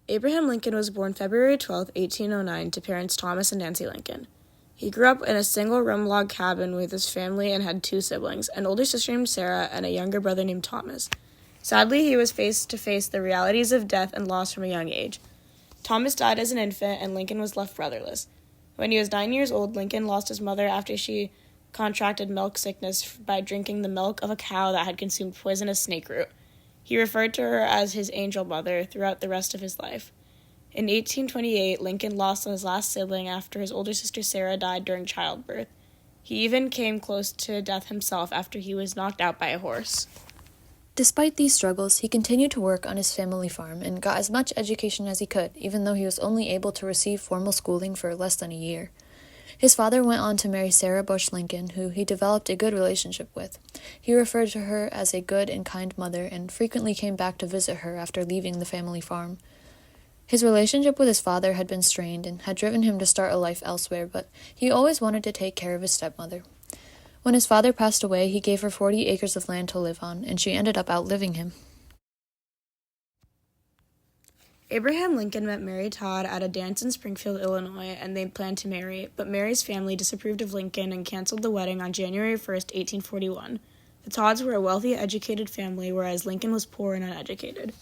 Abraham Lincoln was born February 12, 1809, to parents Thomas and Nancy Lincoln. He grew up in a single-room log cabin with his family and had two siblings, an older sister named Sarah and a younger brother named Thomas. Sadly, he was faced to face the realities of death and loss from a young age. Thomas died as an infant, and Lincoln was left brotherless. When he was 9 years old, Lincoln lost his mother after she contracted milk sickness by drinking the milk of a cow that had consumed poisonous snake root. He referred to her as his angel mother throughout the rest of his life. In 1828, Lincoln lost his last sibling after his older sister Sarah died during childbirth. He even came close to death himself after he was knocked out by a horse. Despite these struggles, he continued to work on his family farm and got as much education as he could, even though he was only able to receive formal schooling for less than a year. His father went on to marry Sarah Bush Lincoln, who he developed a good relationship with. He referred to her as a good and kind mother and frequently came back to visit her after leaving the family farm. His relationship with his father had been strained and had driven him to start a life elsewhere, but he always wanted to take care of his stepmother. When his father passed away, he gave her 40 acres of land to live on, and she ended up outliving him. Abraham Lincoln met Mary Todd at a dance in Springfield, Illinois, and they planned to marry, but Mary's family disapproved of Lincoln and canceled the wedding on January 1st, 1841. The Todds were a wealthy, educated family, whereas Lincoln was poor and uneducated.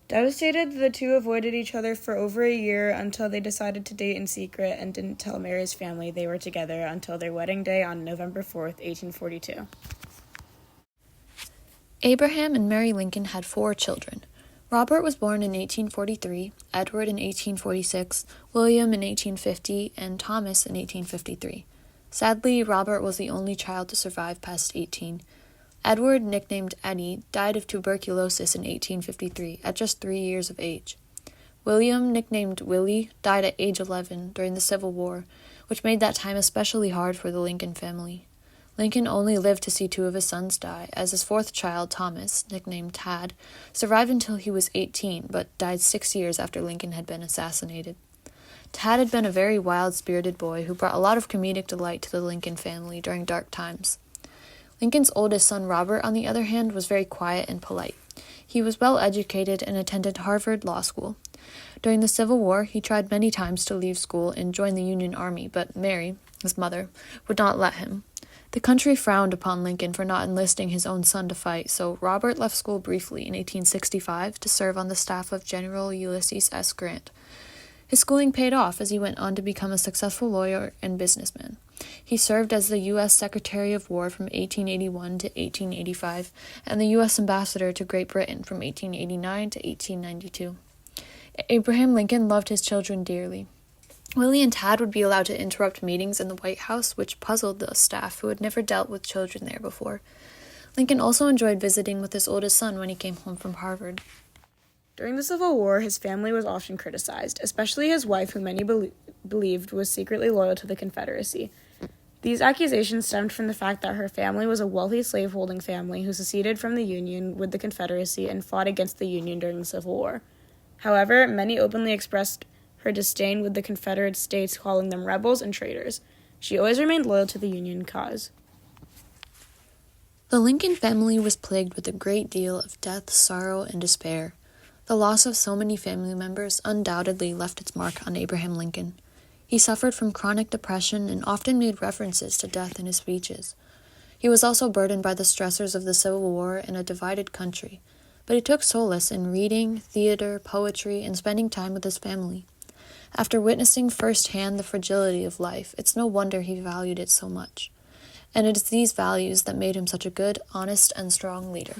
Devastated, the two avoided each other for over a year until they decided to date in secret and didn't tell Mary's family they were together until their wedding day on November 4th, 1842. Abraham and Mary Lincoln had 4 children. Robert was born in 1843, Edward in 1846, William in 1850, and Thomas in 1853. Sadly, Robert was the only child to survive past 18. Edward, nicknamed Eddie, died of tuberculosis in 1853 at just 3 years of age. William, nicknamed Willie, died at age 11 during the Civil War, which made that time especially hard for the Lincoln family. Lincoln only lived to see 2 of his sons die, as his 4th child, Thomas, nicknamed Tad, survived until he was 18, but died 6 years after Lincoln had been assassinated. Tad had been a very wild-spirited boy who brought a lot of comedic delight to the Lincoln family during dark times. Lincoln's oldest son, Robert, on the other hand, was very quiet and polite. He was well educated and attended Harvard Law School. During the Civil War, he tried many times to leave school and join the Union Army, but Mary, his mother, would not let him. The country frowned upon Lincoln for not enlisting his own son to fight, so Robert left school briefly in 1865 to serve on the staff of General Ulysses S. Grant. His schooling paid off as he went on to become a successful lawyer and businessman. He served as the U.S. Secretary of War from 1881 to 1885 and the U.S. Ambassador to Great Britain from 1889 to 1892. Abraham Lincoln loved his children dearly. Willie and Tad would be allowed to interrupt meetings in the White House, which puzzled the staff who had never dealt with children there before. Lincoln also enjoyed visiting with his oldest son when he came home from Harvard. During the Civil War, his family was often criticized, especially his wife, who many believed was secretly loyal to the Confederacy. These accusations stemmed from the fact that her family was a wealthy slaveholding family who seceded from the Union with the Confederacy and fought against the Union during the Civil War. However, many openly expressed her disdain with the Confederate States, calling them rebels and traitors. She always remained loyal to the Union cause. The Lincoln family was plagued with a great deal of death, sorrow, and despair. The loss of so many family members undoubtedly left its mark on Abraham Lincoln. He suffered from chronic depression and often made references to death in his speeches. He was also burdened by the stressors of the Civil War in a divided country, but he took solace in reading, theater, poetry, and spending time with his family. After witnessing firsthand the fragility of life, it's no wonder he valued it so much. And it is these values that made him such a good, honest, and strong leader.